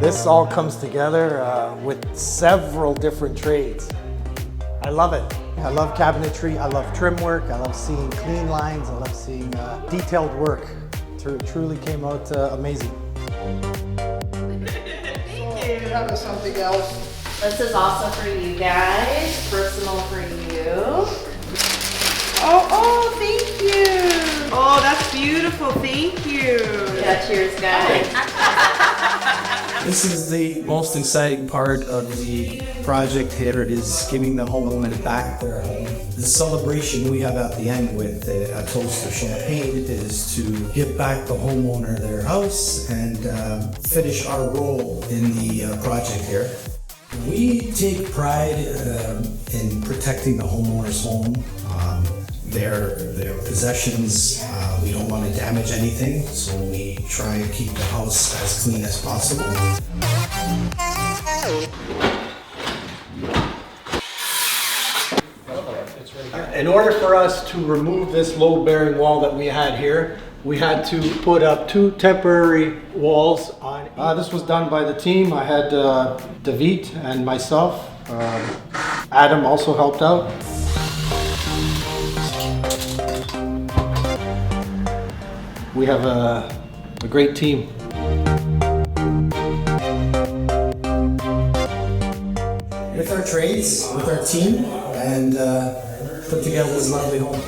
This all comes together with several different trades. I love it. I love cabinetry, I love trim work, I love seeing clean lines, I love seeing detailed work. It truly came out amazing. Thank you. We have something else. This is also for you guys, personal for you. Oh, thank you. Oh, that's beautiful. Thank you. Yeah, cheers, guys. This is the most exciting part of the project here. It is giving the homeowner back their home. The celebration we have at the end with a toast of champagne is to give back the homeowner their house and finish our role in the project here. We take pride in protecting the homeowner's home, their possessions. We don't want to damage anything, so we try and keep the house as clean as possible. In order for us to remove this load-bearing wall that we had here, we had to put up 2 temporary walls on. This was done by the team. I had David and myself. Adam also helped out. We have a great team. With our trades, with our team, and put together this lovely home.